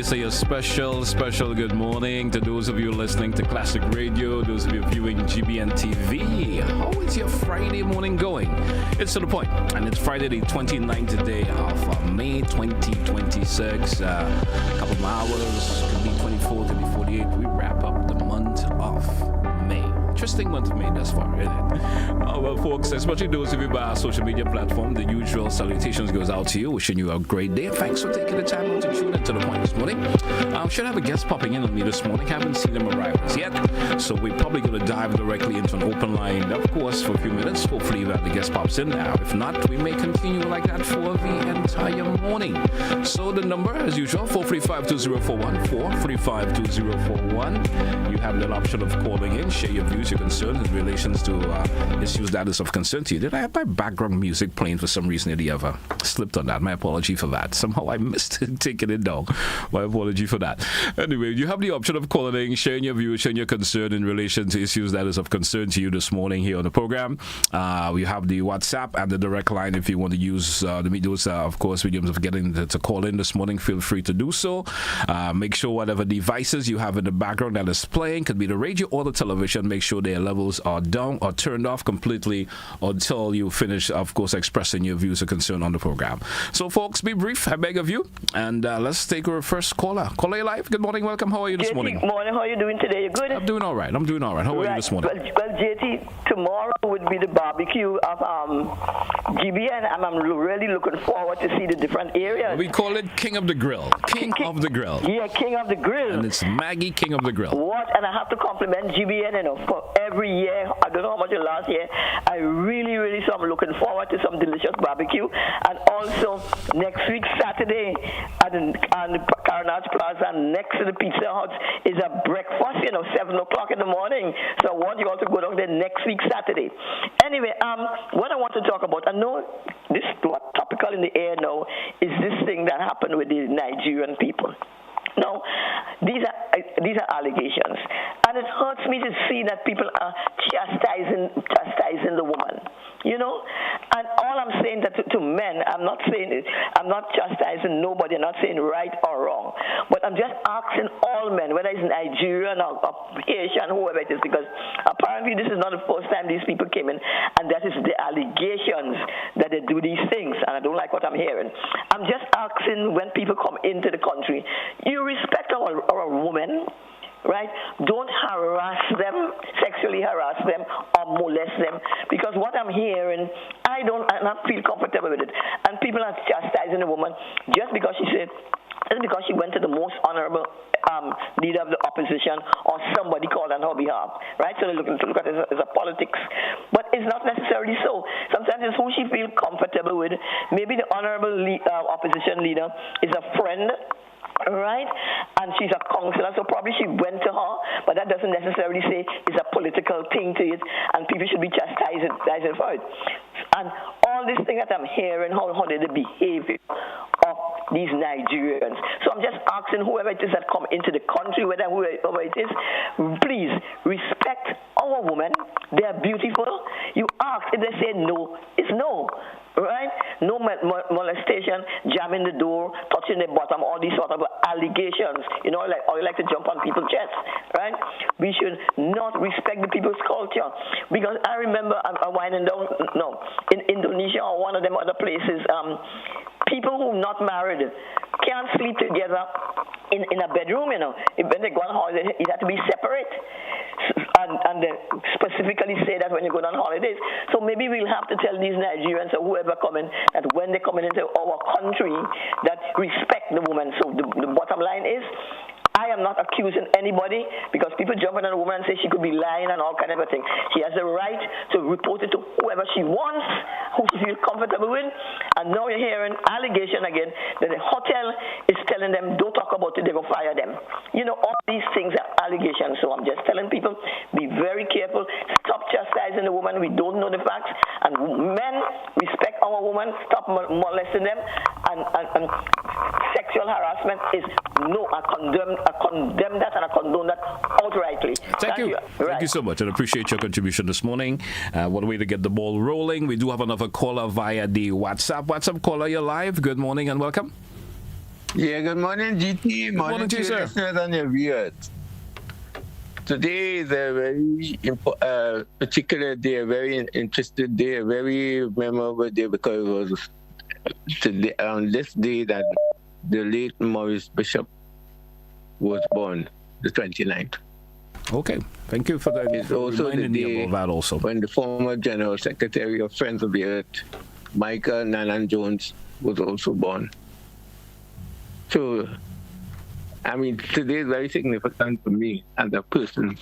Say a special good morning to those of you listening to Classic Radio, those of you viewing GBN TV. How is your Friday morning going? It's to the point, and it's Friday the 29th day of May 2026. A couple of hours, could be 24, could be 48. We wrap up the month of May. Interesting month of May thus far, isn't it? Well, folks, especially those of you by our social media platform, the usual salutations goes out to you, wishing you a great day. Thanks for taking the time out to tune in to the point this morning. Should have a guest popping in on me this morning. Haven't seen him arrive as yet, so we're probably going to dive directly into an open line, of course, for a few minutes. Hopefully that the guest pops in now. If not, we may continue like that for the entire morning. So the number, as usual, 435-2041, 435-2041. You have the option of calling in, share your views, your concerns in relations to issues that is of concern to you. Did I have my background music playing for some reason? Did you ever slipped on that? My apology for that. Somehow I missed it, taking it down. My apology for that. Anyway, you have the option of calling in, sharing your views, sharing your concern in relation to issues that is of concern to you this morning here on the program. We have the WhatsApp and the direct line if you want to use those, of course, mediums of getting to call in this morning. Feel free to do so. Make sure whatever devices you have in the background that is playing, could be the radio or the television, make sure their levels are down or turned off completely until you finish, of course, expressing your views or concern on the program. So, folks, be brief, I beg of you, and let's take our first caller. Caller live. Good morning, welcome. How are you this morning? Good morning. How are you doing today? You good? I'm doing all right. How are you this morning? Well, JT, tomorrow would be the barbecue of GBN, and I'm really looking forward to see the different areas. We call it King of the Grill. King of the Grill. Yeah, King of the Grill. And it's Maggie King of the Grill. What? And I have to compliment GBN, for every year. I don't know how much it last year. I really, so I'm looking forward to some delicious barbecue. And also, next week, Saturday, on the Carnage Plaza, next to the Pizza Hut, is a breakfast, 7 o'clock in the morning. So I want you all to go down there next week, Saturday. Anyway, what I want to talk about, I know this what's topical in the air now, is this thing that happened with the Nigerian people. No, these are allegations, and it hurts me to see that people are chastising the woman. And all I'm saying that to men, I'm not chastising nobody. I'm not saying right or wrong, but I'm just asking all men, whether it's Nigerian or Haitian, whoever it is, because apparently this is not the first time these people came in, and that is the allegations that they do these things, and I don't like what I'm hearing. I'm just asking, when people come into the country, you respect our women, right? Don't harass them, sexually harass them, or molest them, because what I'm hearing, I don't feel comfortable with it. And people are chastising a woman just because she went to the most honorable leader of the opposition, or somebody called on her behalf, right? So they're looking to look at it as a politics. But it's not necessarily so. Sometimes it's who she feels comfortable with. Maybe the honorable opposition leader is a friend, right? And she's a counselor, so probably she went to her, but that doesn't necessarily say it's a political thing to it, and people should be chastised for it. And all this thing that I'm hearing, how they the behavior of these Nigerians. So I'm just asking whoever it is that come into the country, whoever it is, please respect our women. They are beautiful. You ask, if they say no, it's no. Right? No molestation, jamming the door, touching the bottom, all these sort of allegations, like to jump on people's chests, right? we should not respect the people's culture. Because I remember I'm winding down, no, in Indonesia or one of them other places, people who are not married can't sleep together in a bedroom, you know. When they go on holiday, it has to be separate. And they specifically say that when you go on holidays. So maybe we'll have to tell these Nigerians or whoever coming that when they come into our country, that respect the woman. So the bottom line is, I am not accusing anybody, because people jump on a woman and say she could be lying and all kind of a thing. She has the right to report it to whoever she wants, who she feels comfortable with. And now you're hearing allegation again that the hotel is telling them, don't talk about it, they're going to fire them. You know, all these things are allegations. So I'm just telling people, be very careful. Stop chastising the woman. We don't know the facts. And men, respect our woman. Stop molesting them. And sexual harassment is no, I condemn that and I condone that outrightly. Thank you. Thank you so much. I appreciate your contribution this morning. What a way to get the ball rolling. We do have another caller via the WhatsApp. WhatsApp caller, you're live. Good morning and welcome. Yeah, good morning, GT. Morning to you, sir. Listeners and your viewers. Today is a very particular day, a very interesting day, a very memorable day, because it was today, on this day that the late Maurice Bishop was born, the 29th. Okay, thank you for that. It's also the day about that also. when the former General Secretary of Friends of the Earth, Michael Nanan Jones, was also born. So, I mean, today is very significant for me as a person.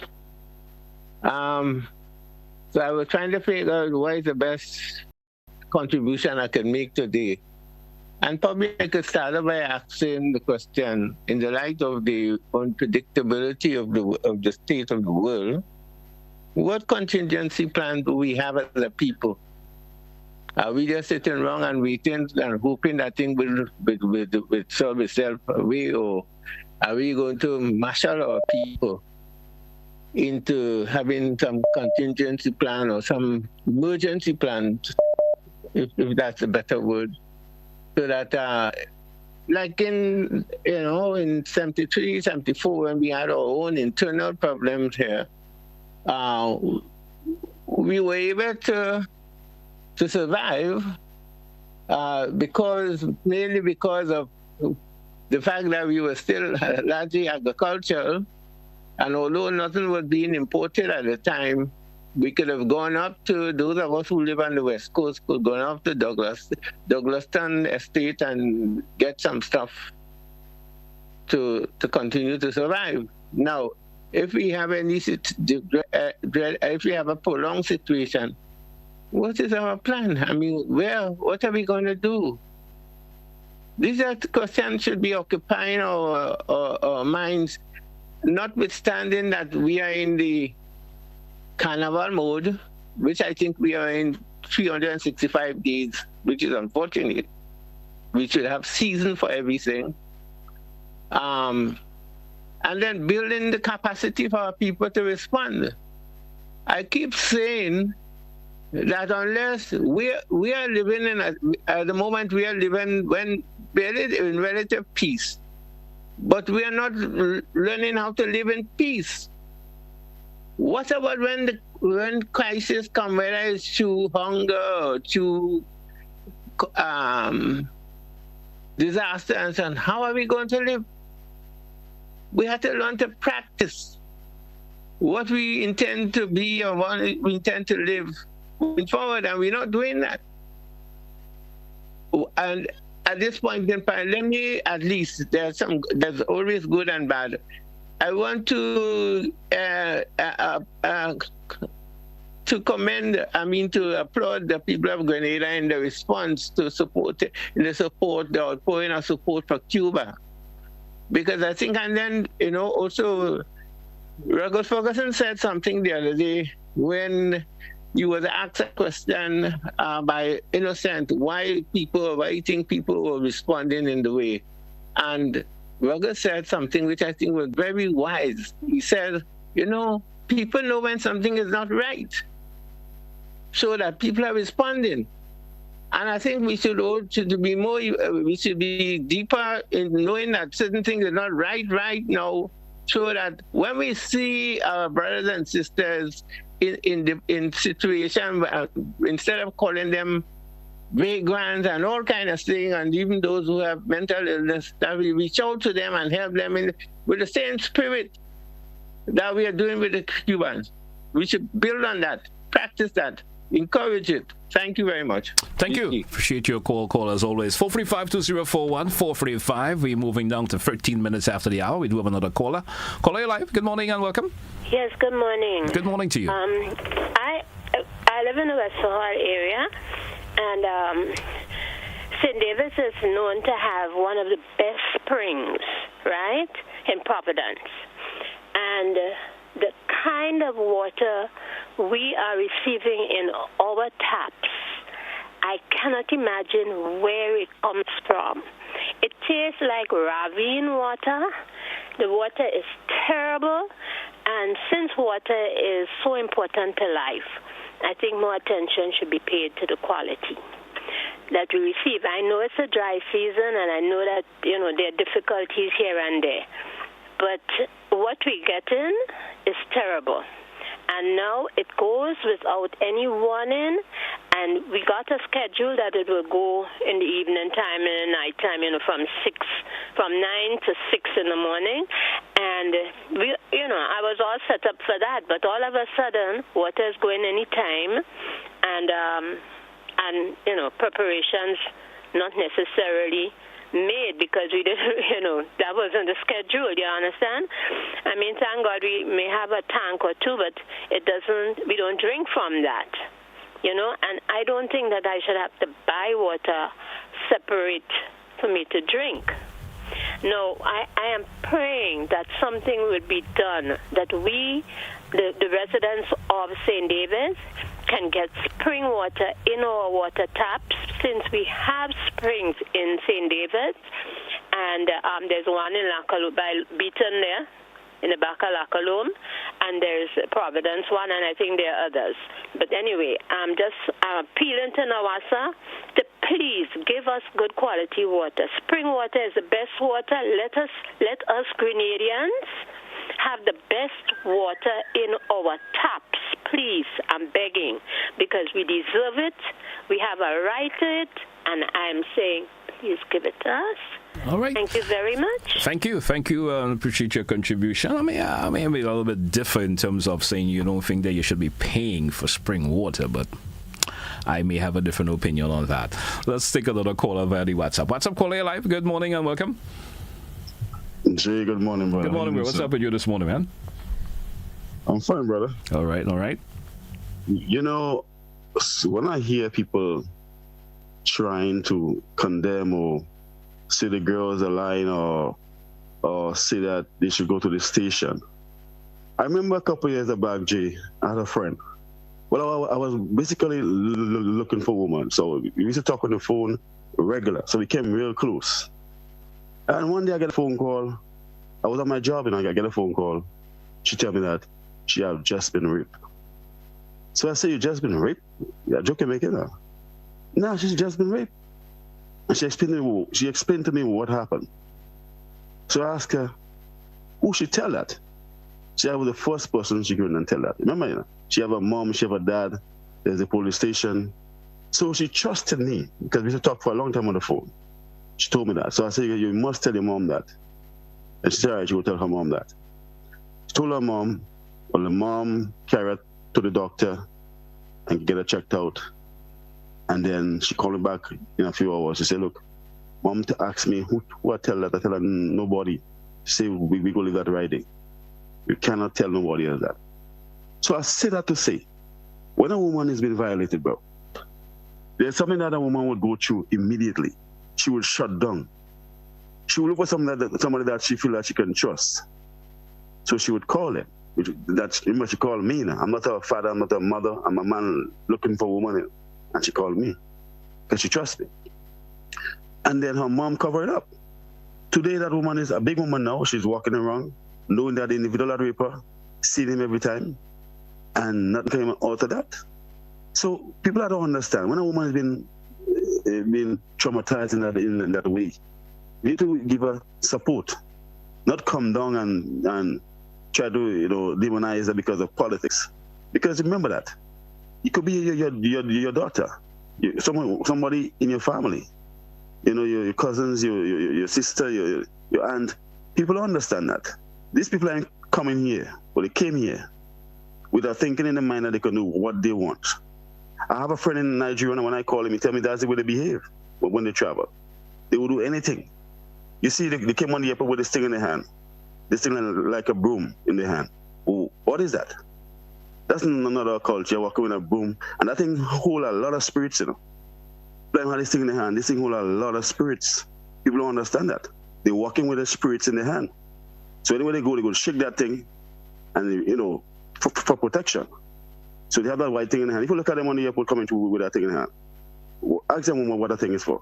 So I was trying to figure out what is the best contribution I can make today. And probably I could start by asking the question, in the light of the unpredictability of the state of the world, what contingency plan do we have as a people? Are we just sitting around and waiting and hoping that thing will solve itself away, or are we going to marshal our people into having some contingency plan or some emergency plan, if that's a better word, so that like in 73, 74, when we had our own internal problems here, we were able to survive mainly because of the fact that we were still largely agricultural, and although nothing was being imported at the time, we could have gone up to, those of us who live on the West Coast could go up to Douglaston Estate and get some stuff to continue to survive. Now, if we have if we have a prolonged situation, what is our plan? I mean, what are we going to do? These are the questions should be occupying our minds, notwithstanding that we are in the carnival mode, which I think we are in 365 days, which is unfortunate. We should have season for everything. And then building the capacity for our people to respond. I keep saying that unless we are living at the moment we are living in relative peace, but we are not learning how to live in peace. What about when crisis come, whether it's through hunger or through disaster and so on? How are we going to live? We have to learn to practice what we intend to be or what we intend to live moving forward, and we're not doing that. And at this point in time, let me at least, there's always good and bad. I want to applaud the people of Grenada in the response to the outpouring of support for Cuba. Because I think, and then, also, Ruggles Ferguson said something the other day when you was asked a question by Innocent, why you think people were responding in the way. And Ruggles said something which I think was very wise. He said, people know when something is not right, so that people are responding. And I think we should be deeper in knowing that certain things are not right now, so that when we see our brothers and sisters in situation, instead of calling them vagrants and all kind of things, and even those who have mental illness, that we reach out to them and help them with the same spirit that we are doing with the Cubans. We should build on that, practice that, encourage it. Thank you very much. Thank you. Appreciate your call as always. 435-2041, 435. We're moving down to 13 minutes after the hour. We do have another caller. Caller, you're live. Good morning and welcome. Yes, good morning. Good morning to you. I live in the West Hall area, and St. David's is known to have one of the best springs, right, in Providence. And the kind of water we are receiving in our taps, I cannot imagine where it comes from. It tastes like ravine water. The water is terrible, and since water is so important to life, I think more attention should be paid to the quality that we receive. I know it's a dry season, and I know that, there are difficulties here and there, but what we get in is terrible. And now it goes without any warning, and we got a schedule that it will go in the evening time and the night time, from 9 to 6 in the morning. And I was all set up for that, but all of a sudden, water is going any time, and preparations not necessarily made because we didn't, that wasn't the schedule, you understand? I mean, thank God we may have a tank or two, but we don't drink from that, and I don't think that I should have to buy water separate for me to drink. No, I am praying that something would be done, that we, the residents of St. David's, can get spring water in our water taps, since we have springs in St. David's, and there's one in by Beaton there, in the back of Lackalome, and there's Providence one, and I think there are others. But anyway, I'm just appealing to Nawasa to please give us good quality water. Spring water is the best water. Let us Grenadians have the best water in our taps, please. I'm begging, because we deserve it. We have a right to it, and I'm saying, please give it to us. All right. Thank you very much. Thank you. Appreciate your contribution. I mean, a little bit different in terms of saying you don't think that you should be paying for spring water, but I may have a different opinion on that. Let's take another caller via the WhatsApp. WhatsApp caller live. Good morning and welcome. Jay, good morning, brother. Good morning, bro. What's up with you this morning, man? I'm fine, brother. All right. When I hear people trying to condemn or say the girls are lying or say that they should go to the station, I remember a couple of years back, Jay, I had a friend. Well, I was basically looking for a woman. So we used to talk on the phone regular. So we came real close. And one day I get a phone call. I was at my job and I get a phone call. She tell me that she had just been raped. So I say, you just been raped? Yeah, joking making her. No, she's just been raped. And she explained to me what happened. So I asked her, who should tell that? She was the first person she couldn't tell that. Remember, she have a mom, she have a dad, there's a police station. So she trusted me because we used to talk for a long time on the phone. She told me that. So I said, you must tell your mom that. And she said, all right, she will tell her mom that. She told her mom, well, the mom carried her to the doctor and get her checked out. And then she called me back in a few hours. She said, look, mom asked me, who I tell that? I tell her, nobody. She said, we go leave that writing. You cannot tell nobody else that. So I say that to say, when a woman is being violated, bro, there's something that a woman would go through immediately. She would shut down. She would look for somebody that she feel that she can trust. So she would call him. Remember, she called me now. I'm not her father, I'm not her mother. I'm a man looking for a woman. And she called me because she trusts me. And then her mom covered up. Today, that woman is a big woman now. She's walking around, knowing that the individual had raped her, seeing him every time, and nothing came out of that. So people that don't understand, when a woman has been traumatized in that way, we need to give her support. not come down and try to, demonize her because of politics. Because remember that. It could be your daughter, somebody in your family, your cousins, your sister, your aunt. People don't understand that. These people ain't coming here, but they came here without thinking in the mind that they can do what they want. I have a friend in Nigeria, and when I call him, he tell me that's the way they behave when they travel. They will do anything. You see, they came on the airport with this thing in their hand. This thing like a broom in their hand. Oh, what is that? That's another culture, walking with a broom. And that thing hold a lot of spirits, Them have this thing in their hand. This thing hold a lot of spirits. People don't understand that. They're walking with the spirits in their hand. So anywhere they go shake that thing and, for protection. So they have that white thing in their hand. If you look at them on the airport coming through with that thing in their hand, ask them what that thing is for.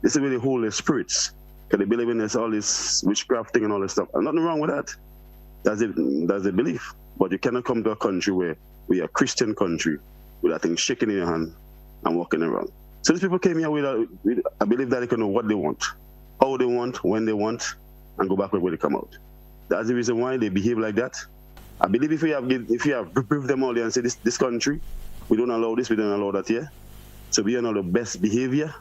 This is where they hold their spirits. Because they believe in all this witchcraft thing and all this stuff. And nothing wrong with that. That's the belief. But you cannot come to a country where we are a Christian country with that thing shaking in your hand and walking around. So these people came here with I believe that they can know what they want, how they want, when they want, and go back where they come out. That's the reason why they behave like that. I believe if you have reproved them all there and say this country, we don't allow this, we don't allow that here. So we are not the best behavior.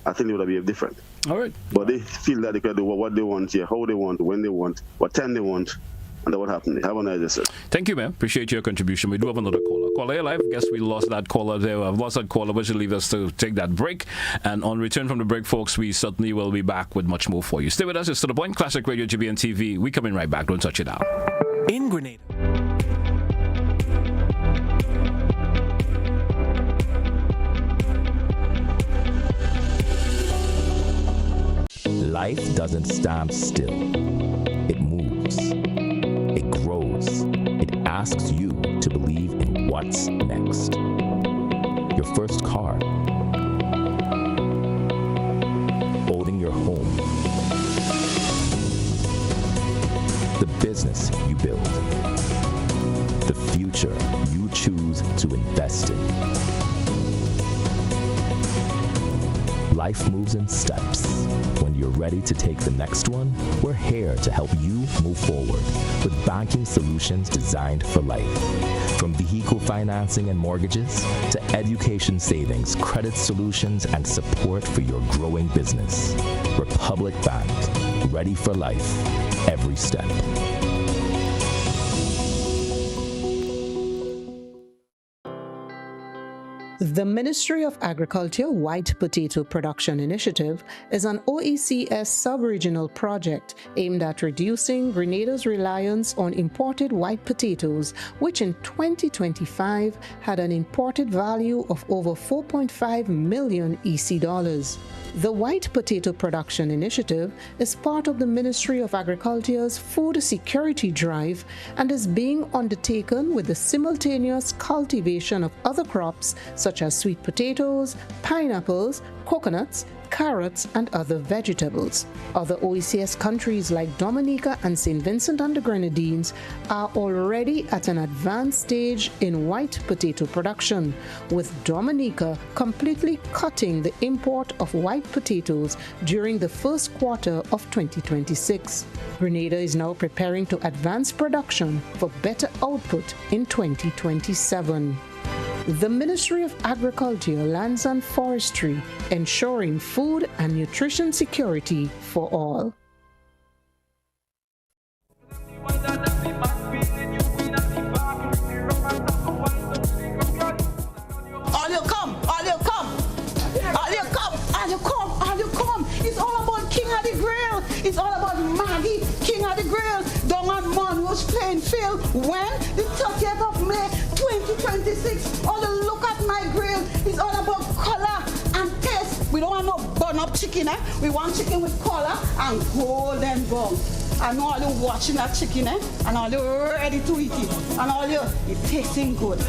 I think they would behave different. All right. But they feel that they can do what they want here, how they want, when they want, what time they want, and then what happened. Have a nice day, sir. Thank you, man. Appreciate your contribution. We do have another caller. Caller live. Guess we lost that caller there. I've lost that caller, which will leave us to take that break. And on return from the break, folks, we certainly will be back with much more for you. Stay with us. It's To The Point. Classic Radio, GBN TV. We coming right back. Don't touch it out. In Grenada. Life doesn't stand still. It moves. It grows. It asks you to believe in what's next. Your first car. Owning your home. The business you build. The future you choose to invest in. Life moves in steps. When you're ready to take the next one, we're here to help you move forward with banking solutions designed for life. From vehicle financing and mortgages to education savings, credit solutions, and support for your growing business. Republic Bank, ready for life, every step. The Ministry of Agriculture White Potato Production Initiative is an OECS sub-regional project aimed at reducing Grenada's reliance on imported white potatoes, which in 2025 had an imported value of over 4.5 million EC dollars. The White Potato Production Initiative is part of the Ministry of Agriculture's food security drive and is being undertaken with the simultaneous cultivation of other crops such as sweet potatoes, pineapples, coconuts, carrots, and other vegetables. Other OECS countries like Dominica and St. Vincent and the Grenadines are already at an advanced stage in white potato production, with Dominica completely cutting the import of white potatoes during the first quarter of 2026. Grenada is now preparing to advance production for better output in 2027. The Ministry of Agriculture, Lands and Forestry, ensuring food and nutrition security for all. All you come. It's all about King of the Grill. It's all about Maggie, King of the Grill. Down on Monroe's playing field when the 30th of May 2026. All the look at my grill. It's all about color and taste. We don't want no burn up chicken, We want chicken with color and golden brown. I know all you watching that chicken, and all you ready to eat it. And all you, it tasting good.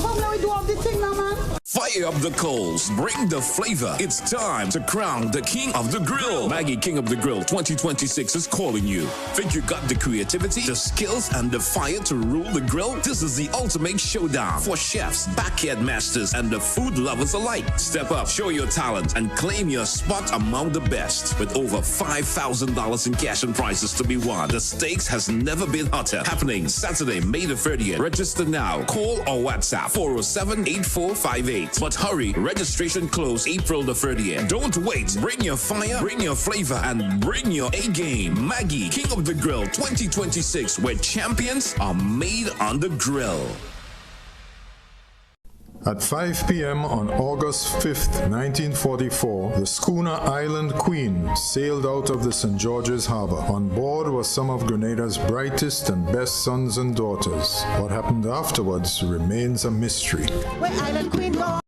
Come now, we do all the thing now, man. Fire up the coals, bring the flavor. It's time to crown the King of the Grill. Maggie King of the Grill 2026 is calling you. Think you got the creativity, the skills, and the fire to rule the grill? This is the ultimate showdown for chefs, backyard masters, and the food lovers alike. Step up, show your talent, and claim your spot among the best. With over $5,000 in cash and prizes to be won, the stakes has never been hotter. Happening Saturday, May the 30th. Register now. Call or WhatsApp 407-8458. But hurry, registration close April the 30th. Don't wait. Bring your fire, bring your flavor, and bring your A game. Maggie, King of the Grill 2026, where champions are made on the grill. At 5 p.m. on August 5th, 1944, the schooner Island Queen sailed out of the St. George's Harbor. On board were some of Grenada's brightest and best sons and daughters. What happened afterwards remains a mystery. Where Island Queen go?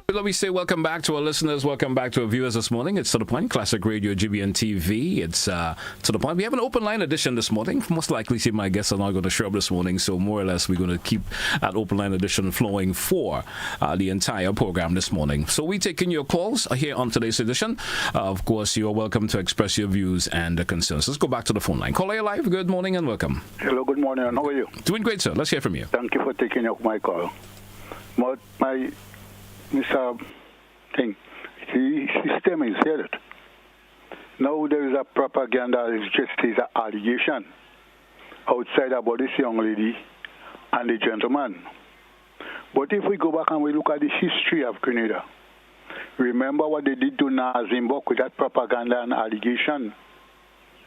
Let me say welcome back to our listeners, welcome back to our viewers this morning. It's To The Point, Classic Radio, GBN TV. It's To The Point. We have an open line edition this morning. Most likely, see, my guests are not going to show up this morning, so more or less we're going to keep that open line edition flowing for the entire program this morning. So we're taking your calls here on today's edition. Of course, you're welcome to express your views and concerns. Let's go back to the phone line. Caller live, good morning and welcome. Hello, good morning, and how are you? Doing great, sir. Let's hear from you. Thank you for taking up my call. My Mr. Thing, the system is here. Now there is a propaganda, it's just an allegation outside about this young lady and the gentleman. But if we go back and we look at the history of Grenada, remember what they did to Nazimbok with that propaganda and allegation.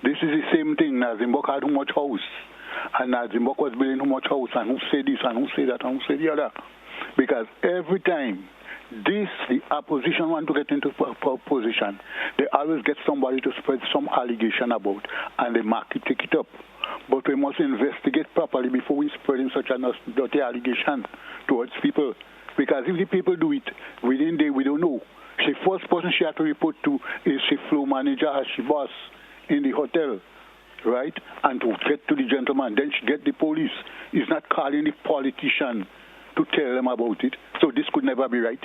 This is the same thing. Nazimbok had too much house, and Nazimbok was building too much house, and who said this, and who said that, and who said the other. Because every time the opposition want to get into position, they always get somebody to spread some allegation about, and they take it up. But we must investigate properly before we spreading such a dirty allegation towards people. Because if the people do it within day, we don't know. The first person she had to report to is the floor manager as she boss in the hotel, right? And to get to the gentleman, then she get the police. Is not calling the politician to tell them about it. So this could never be right.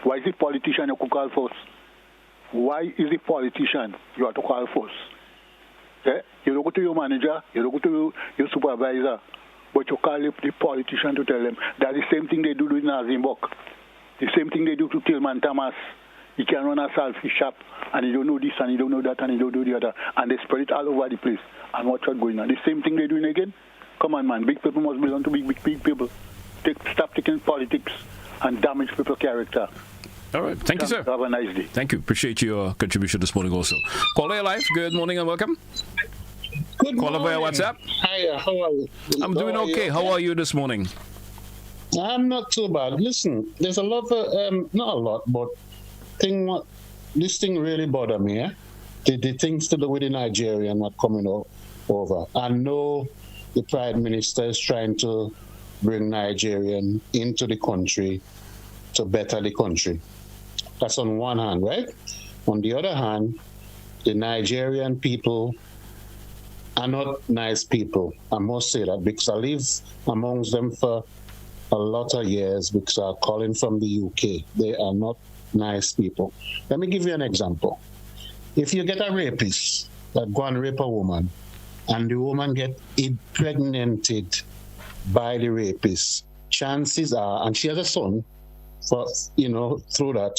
Why is the politician you could call first? Why is the politician you have to call first? Yeah? You don't go to your manager, you don't go to your supervisor, but you call the politician to tell them. That's the same thing they do with Nazimbok. The same thing they do to Tillman Thomas. He can run a selfie shop, and he don't know this, and he don't know that, and he don't do the other. And they spread it all over the place. And watch what's going on. The same thing they're doing again. Come on, man. Big people must belong to big people. Stop taking politics and damage people's character. All right. Thank you, sir. Have a nice day. Thank you. Appreciate your contribution this morning also. Caller live. Good morning and welcome. Good Caller morning. via WhatsApp. Hi, how are you? I'm doing okay. How are you this morning? I'm not too bad. Listen, there's a lot of, not a lot, but this thing really bothered me. Eh? The things to do with the Nigerian not coming over. I know the Prime Minister is trying to bring Nigerian into the country to better the country. That's on one hand, right? On the other hand, the Nigerian people are not nice people. I must say that because I live amongst them for a lot of years because I'm calling from the UK. They are not nice people. Let me give you an example. If you get a rapist that go and rape a woman and the woman get impregnated by the rapist, chances are, and she has a son, through that,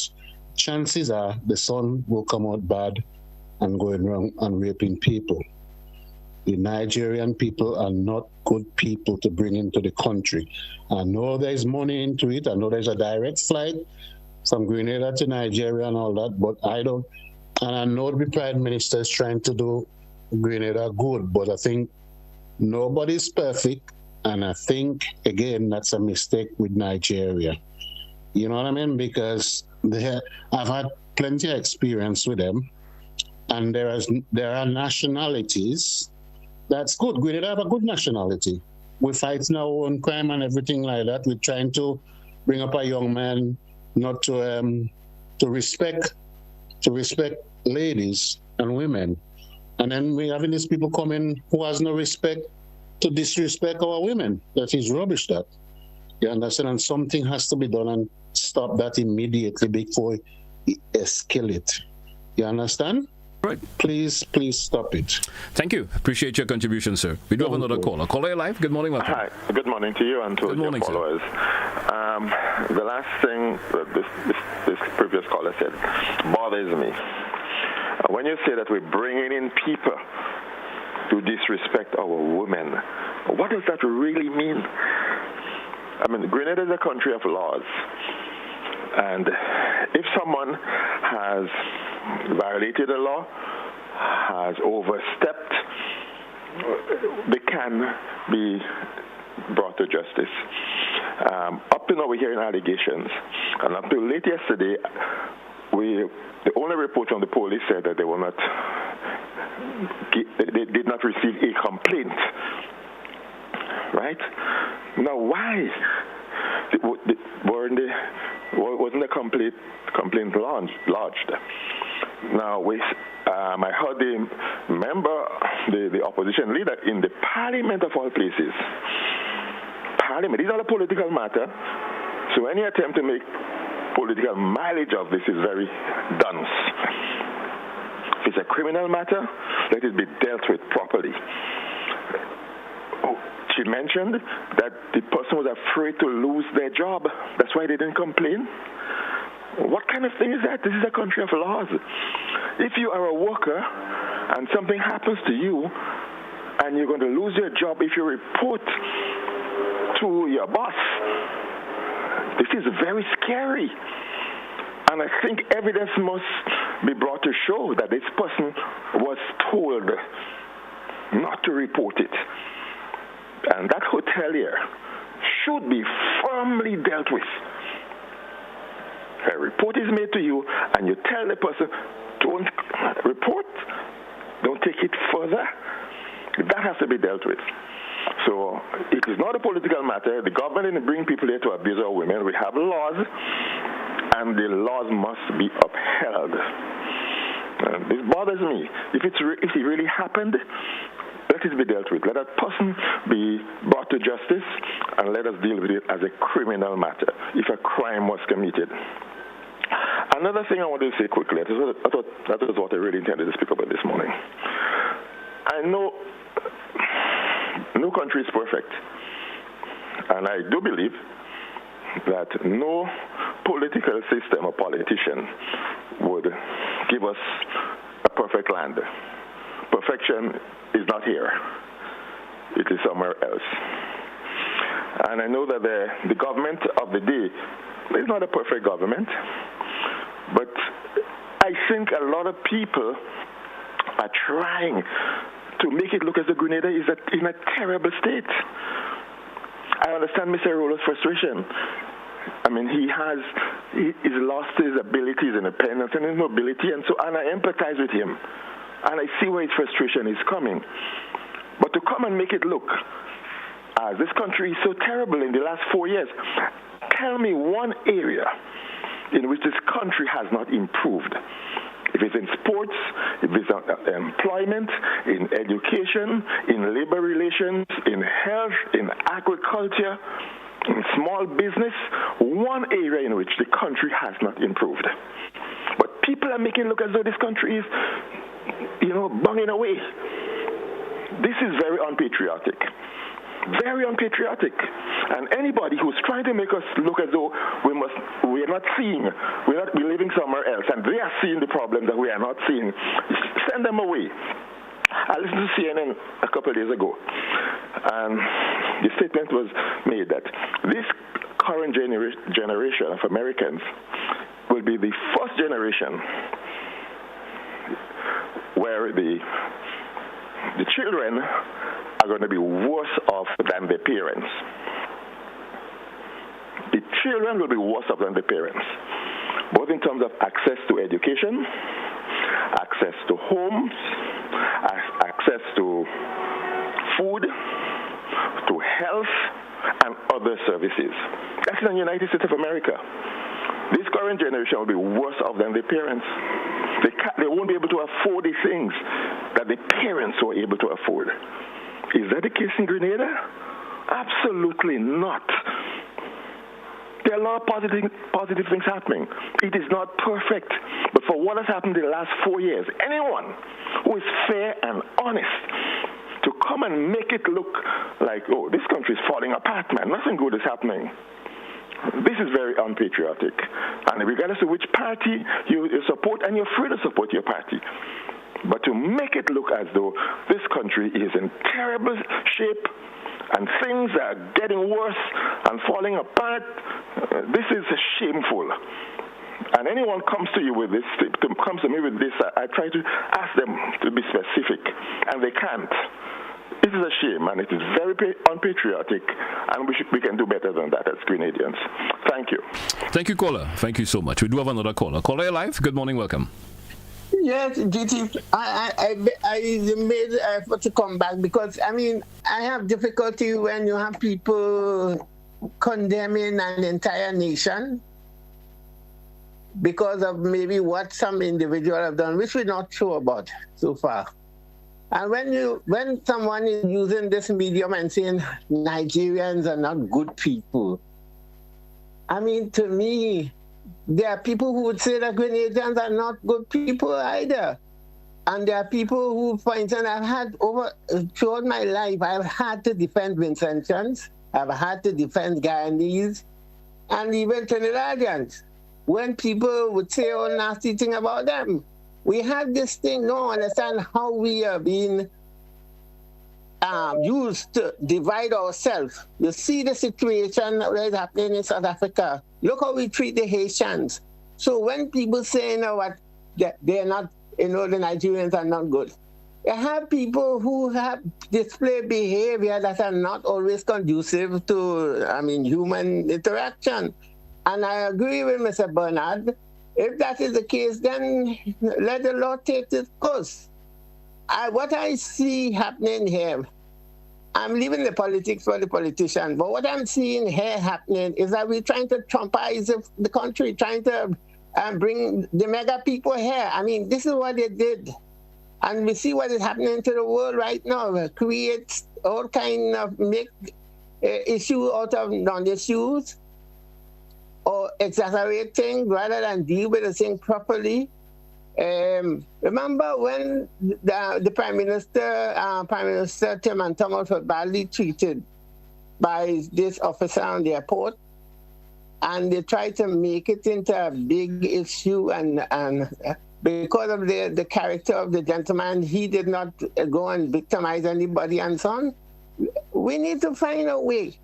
chances are the son will come out bad and going around and raping people. The Nigerian people are not good people to bring into the country. I know there's money into it. I know there's a direct flight from Grenada to Nigeria and all that, but I don't. And I know the Prime Minister is trying to do Grenada good, but I think nobody's perfect. And I think, again, that's a mistake with Nigeria. You know what I mean? Because I've had plenty of experience with them. And there are nationalities. That's good. Grenada have a good nationality. We fight our own crime and everything like that. We're trying to bring up a young man not to respect ladies and women. And then we having these people coming who has no respect to disrespect our women. That is rubbish, that. You understand? And something has to be done and stop that immediately before it escalates. You understand? Right. Please stop it. Thank you. Appreciate your contribution, sir. We do have another caller. Caller, you're live. Good morning, welcome. Hi. Good morning to you and to your followers. The last thing that this previous caller said bothers me. When you say that we're bringing in people to disrespect our women, what does that really mean? I mean, Grenada is a country of laws. And if someone has violated the law, has overstepped, they can be brought to justice. Up to now, we're hearing allegations. And up to late yesterday, the only report from the police said that they did not receive a complaint. Right? Now, why wasn't a complaint lodged? Now, I heard the opposition leader in the parliament of all places. Parliament, it's not a political matter, so any attempt to make political mileage of this is very dunce. If it's a criminal matter, let it be dealt with properly. She mentioned that the person was afraid to lose their job. That's why they didn't complain. What kind of thing is that? This is a country of laws. If you are a worker and something happens to you and you're going to lose your job if you report to your boss, this is very scary. And I think evidence must be brought to show that this person was told not to report it. And that hotelier should be firmly dealt with. A report is made to you, and you tell the person, don't report, don't take it further. That has to be dealt with. So it is not a political matter. The government didn't bring people here to abuse our women. We have laws, and the laws must be upheld. This bothers me. If it really happened, let it be dealt with. Let that person be brought to justice, and let us deal with it as a criminal matter if a crime was committed. Another thing I want to say quickly, I thought that was what I really intended to speak about this morning. I know no country is perfect, and I do believe that no political system or politician would give us a perfect land. Perfection is not here. It is somewhere else. And I know that the government of the day is not a perfect government, but I think a lot of people are trying to make it look as though Grenada is in a terrible state. I understand Mr. Rollo's frustration. I mean, he's lost his abilities, independence, and his mobility, and I empathize with him. And I see where his frustration is coming. But to come and make it look as this country is so terrible in the last 4 years, tell me one area in which this country has not improved. If it's in sports, if it's in employment, in education, in labor relations, in health, in agriculture, in small business, one area in which the country has not improved. But people are making it look as though this country is, bunging away. This is very unpatriotic. Very unpatriotic. And anybody who's trying to make us look as though we're living somewhere else, and they are seeing the problem that we are not seeing, send them away. I listened to CNN a couple of days ago, and the statement was made that this current generation of Americans will be the first generation where the children are going to be worse off than their parents. The children will be worse off than their parents, both in terms of access to education, access to homes, access to food, to health, and other services. That's in the United States of America. this current generation will be worse off than their parents. They won't be able to afford the things that the parents were able to afford. Is that the case in Grenada? Absolutely not. There are a lot of positive things happening. It is not perfect. But for what has happened in the last 4 years, anyone who is fair and honest to come and make it look like, oh, this country is falling apart, man, nothing good is happening. This is very unpatriotic. And regardless of which party you support, and you're free to support your party, but to make it look as though this country is in terrible shape and things are getting worse and falling apart, this is shameful. And anyone comes to you with this, comes to me with this, I try to ask them to be specific, and they can't. This is a shame, and it is very unpatriotic, and we can do better than that as Grenadians. Thank you. Thank you, caller. Thank you so much. We do have another caller. Caller, you're live. Good morning. Welcome. Yes, GT, I made an effort to come back because, I mean, I have difficulty when you have people condemning an entire nation because of maybe what some individual have done, which we're not sure about so far. And when someone is using this medium and saying Nigerians are not good people, I mean, to me, there are people who would say that Grenadians are not good people either. And there are people who, for instance, throughout my life, I've had to defend Vincentians, I've had to defend Guyanese, and even Trinidadians, when people would say all nasty things about them. We have this thing, no understand how we are being used to divide ourselves. You see the situation that is happening in South Africa. Look how we treat the Haitians. So when people say, you know what, they're not, you know, the Nigerians are not good. You have people who have displayed behavior that are not always conducive to, I mean, human interaction. And I agree with Mr. Bernard. If that is the case, then let the law take its course. What I see happening here, I'm leaving the politics for the politicians, but what I'm seeing here happening is that we're trying to Trumpize the country, trying to bring the mega people here. I mean, this is what they did. And we see what is happening to the world right now. Create all kind of make issue out of non-issues, or exaggerate things rather than deal with the thing properly. Remember when the Prime Minister Tim and Thomas were badly treated by this officer on the airport, and they tried to make it into a big issue, and because of the character of the gentleman, he did not go and victimize anybody and so on. We need to find a way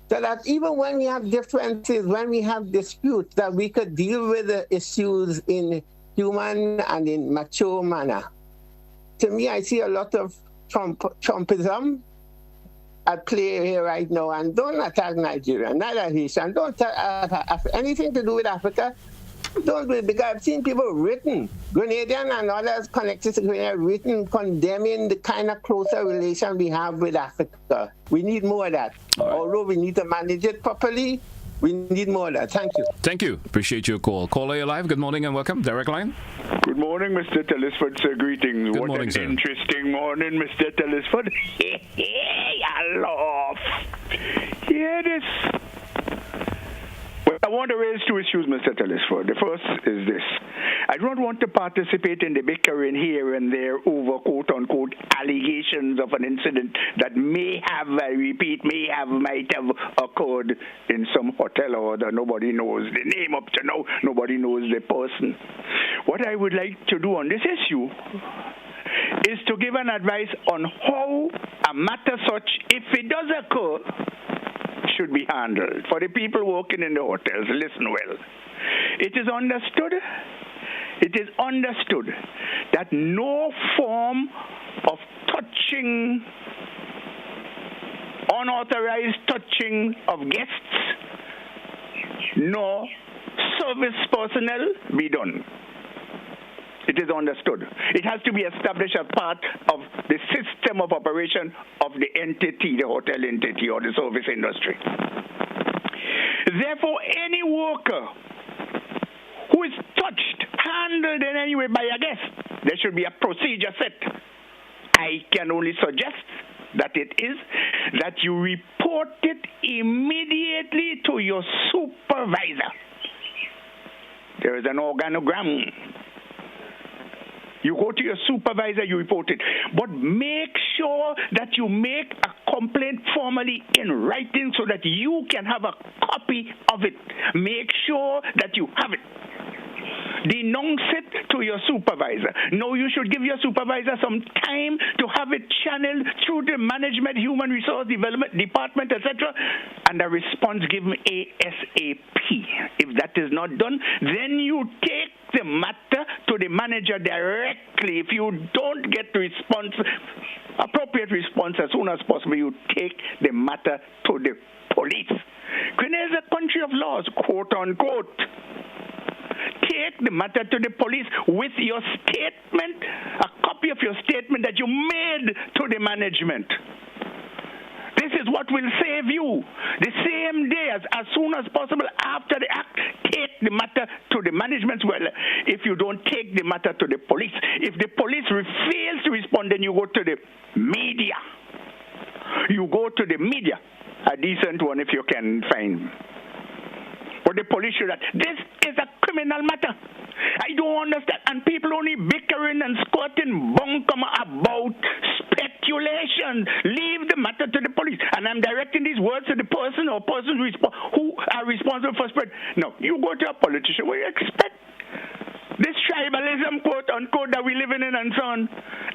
so that even when we have differences, when we have disputes, that we could deal with the issues in human and in mature manner. To me, I see a lot of Trumpism at play here right now, and don't attack Nigeria, neither Haitian, don't attack anything to do with Africa. Don't do it, because I've seen people written, Grenadian and others connected to Grenada, written condemning the kind of closer relation we have with Africa. We need more of that. Right. Although we need to manage it properly, we need more of that. Thank you. Thank you. Appreciate your call. Caller, you're live. Good morning and welcome. Direct line. Good morning, Mr. Telesford, sir. Greetings. Good what morning, an sir. Interesting morning, Mr. Telesford. I laugh. Hear this. Well, I want to raise two issues, Mr. Telesford. The first is this. I don't want to participate in the bickering here and there over quote-unquote allegations of an incident that may have, I repeat, might have occurred in some hotel or other. Nobody knows the name up to now. Nobody knows the person. What I would like to do on this issue is to give an advice on how a matter such, if it does occur, should be handled. For the people working in the hotels, listen well. It is understood that no form of touching, unauthorized touching of guests, nor service personnel be done. It is understood. It has to be established as part of the system of operation of the entity, the hotel entity or the service industry. Therefore, any worker who is touched, handled in any way by a guest, there should be a procedure set. I can only suggest that it is that you report it immediately to your supervisor. There is an organogram. You go to your supervisor, you report it. But make sure that you make a complaint formally in writing so that you can have a copy of it. Make sure that you have it. Denounce it to your supervisor. No, you should give your supervisor some time to have it channeled through the management, human resource development department, etc., and a response given ASAP. If that is not done, then you take the matter to the manager directly. If you don't get appropriate response as soon as possible, you take the matter to the police. Grenada is a country of laws, quote unquote. Take the matter to the police with your statement, a copy of your statement that you made to the management. This is what will save you. The same day, as soon as possible after the act, take the matter to the management. Well, if you don't take the matter to the police, if the police fails to respond, then you go to the media. You go to the media, a decent one if you can find. But the police should have. This is a criminal matter. I don't understand. And people only bickering and squatting bunkum about speculation. Leave the matter to the police. And I'm directing these words to the person or persons who are responsible for spread. No, you go to a politician. What do you expect? This tribalism, quote unquote, that we live in and so on,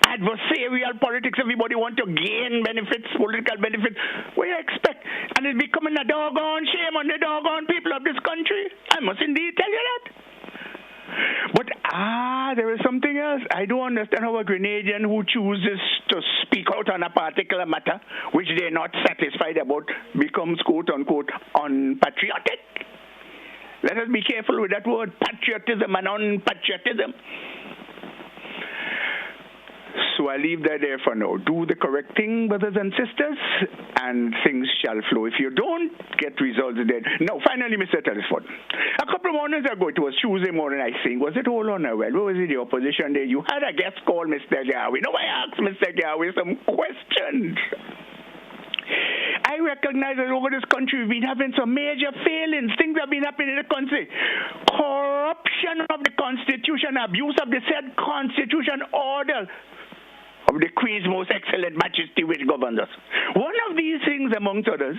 adversarial politics, everybody want to gain benefits, political benefits. What do you expect? And it's becoming a doggone shame on the doggone people of this country. I must indeed tell you that. But there is something else. I don't understand how a Grenadian who chooses to speak out on a particular matter, which they're not satisfied about, becomes, quote unquote, unpatriotic. Let us be careful with that word, patriotism and unpatriotism. So I leave that there for now. Do the correct thing, brothers and sisters, and things shall flow. If you don't get results then. Now, finally, Mr. Telesford. A couple of mornings ago, it was Tuesday morning, I think. Was it all on a well? What was it, the opposition day? You had a guest called Mr. Garvey. Now, I asked Mr. Garvey some questions. I recognize that over this country we've been having some major failings. Things have been happening in the country. Corruption of the Constitution, abuse of the said Constitution order of the Queen's most excellent majesty which governs us. One of these things, amongst others,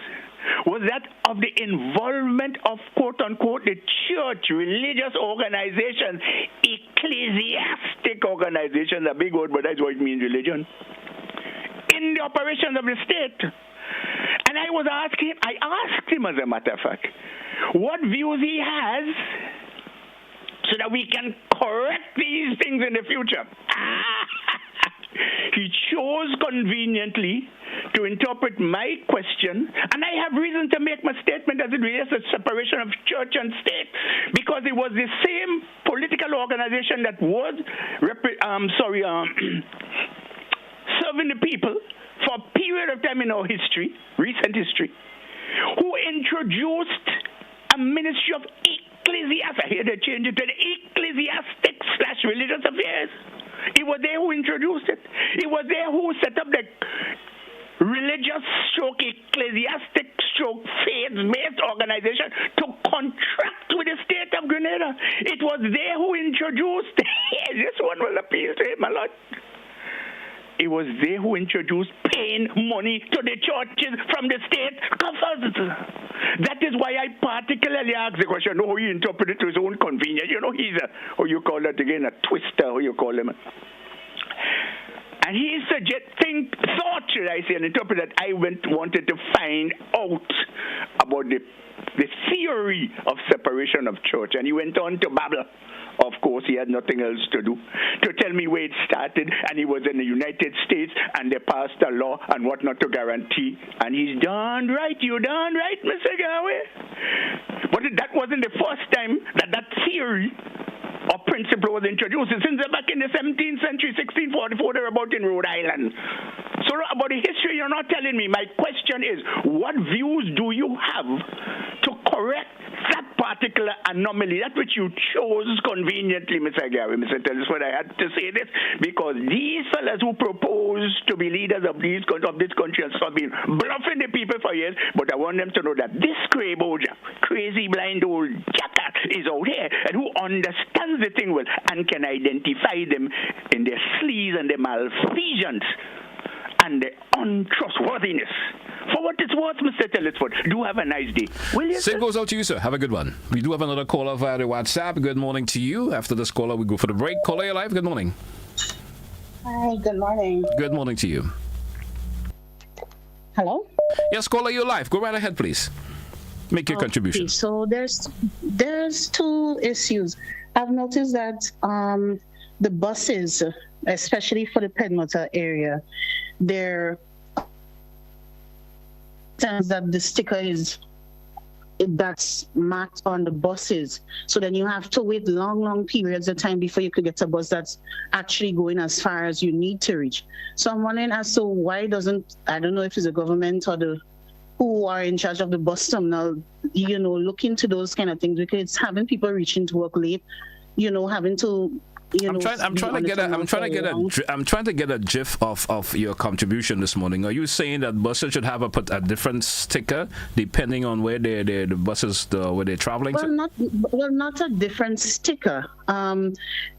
was that of the involvement of, quote-unquote, the church, religious organizations, ecclesiastic organizations, a big word, but that's what it means, religion, in the operations of the state. And I asked him, as a matter of fact, what views he has so that we can correct these things in the future. He chose conveniently to interpret my question, and I have reason to make my statement as it relates to separation of church and state, because it was the same political organization that was serving the people for a period of time in our history, recent history, who introduced a ministry of ecclesiastic. I hear they changed it to the ecclesiastic/religious affairs. It was they who introduced it. It was they who set up the religious/ecclesiastic/faith-based organization to contract with the state of Grenada. It was they who introduced. This one will appeal to him a lot. It was they who introduced paying money to the churches from the state coffers. That is why I particularly asked the question, how he interpreted it to his own convenience. You know, he's a, how you call that again, a twister, how you call him. And he thought, should I say, and interpret that I wanted to find out about the theory of separation of church. And he went on to babble. Of course, he had nothing else to do, to tell me where it started, and he was in the United States, and they passed a law and what not to guarantee. And he's darn right, you're darn right, Mr. Garvey. But that wasn't the first time that theory or principle was introduced. Since back in the 17th century, 1644, they're about in Rhode Island. So about the history, you're not telling me. My question is, what views do you have to correct that part particular anomaly, that which you chose conveniently, Mr. Gary, Mr. Telesford, I had to say this, because these fellas who propose to be leaders of this country have been bluffing the people for years, but I want them to know that this crazy blind old jackass is out here and who understands the thing well and can identify them in their sleaze and their malfeasance and the untrustworthiness. For what it's worth, Mr. Telesford, do have a nice day. Will you? Same goes out to you, sir. Have a good one. We do have another caller via the WhatsApp. Good morning to you. After this caller, we go for the break. Caller, you're live. Good morning. Hi, good morning. Good morning to you. Hello? Yes, caller, you're live. Go right ahead, please. Make your contribution. So there's two issues. I've noticed that the buses, especially for the Pedmota area, that the sticker that's marked on the buses. So then you have to wait long periods of time before you could get a bus that's actually going as far as you need to reach. So I'm wondering as to why doesn't, I don't know if it's the government or the who are in charge of the bus terminal, look into those kind of things, because it's having people reaching to work late, having to. I'm trying to get a gif of your contribution this morning. Are you saying that buses should have a different sticker depending on where the buses where they're traveling to? Not a different sticker.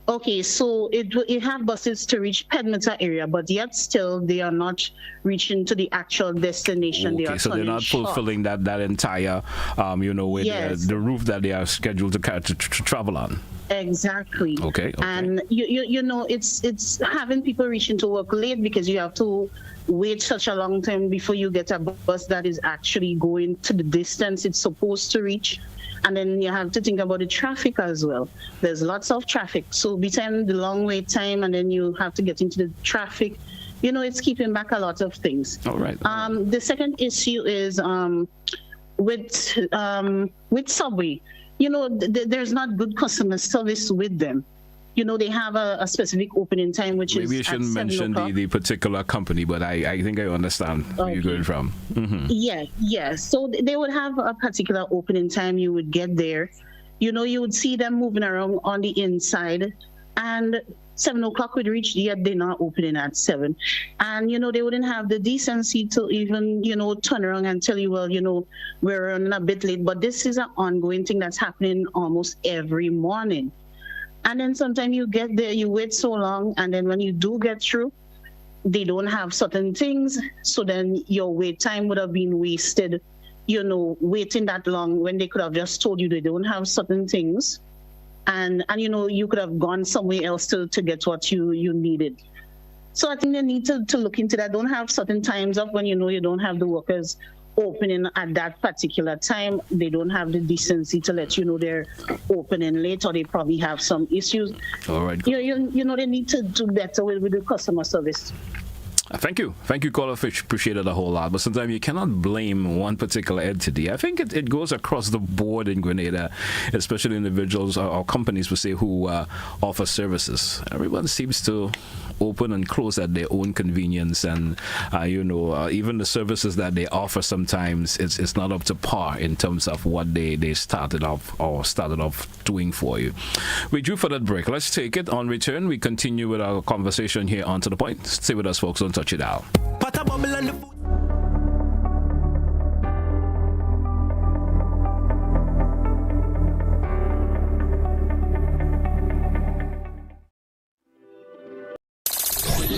Okay, so it have buses to reach Pedmota area, but yet still they are not reaching to the actual destination. Okay, so they're not fulfilling that entire with the route that they are scheduled to travel on. Exactly. Okay. And it's having people reaching to work late because you have to wait such a long time before you get a bus that is actually going to the distance it's supposed to reach. And then you have to think about the traffic as well. There's lots of traffic. So between the long wait time and then you have to get into the traffic, it's keeping back a lot of things. All right. The second issue is with Subway. There's not good customer service with them. They have a specific opening time, which maybe is you shouldn't mention the particular company, but I think I understand where you're going from. Mm-hmm. Yeah. So they would have a particular opening time. You would get there. You would see them moving around on the inside, and 7 o'clock would reach, yet they're not opening at 7. And, they wouldn't have the decency to even, turn around and tell you, well, we're running a bit late. But this is an ongoing thing that's happening almost every morning. And then sometimes you get there, you wait so long, and then when you do get through, they don't have certain things. So then your wait time would have been wasted, waiting that long when they could have just told you they don't have certain things. And you could have gone somewhere else to get what you needed. So I think they need to look into that. Don't have certain times up when you don't have the workers opening at that particular time. They don't have the decency to let they're opening late, or they probably have some issues. All right. They need to do better with the customer service. Thank you, caller Fish. Appreciate it a whole lot. But sometimes you cannot blame one particular entity. I think it goes across the board in Grenada, especially individuals or companies per se who offer services. Everyone seems to open and close at their own convenience, and even the services that they offer sometimes it's not up to par in terms of what they started off doing for you. We drew for that break. Let's take it. On return, we continue with our conversation here on To The Point. Stay with us, folks. Don't touch it out.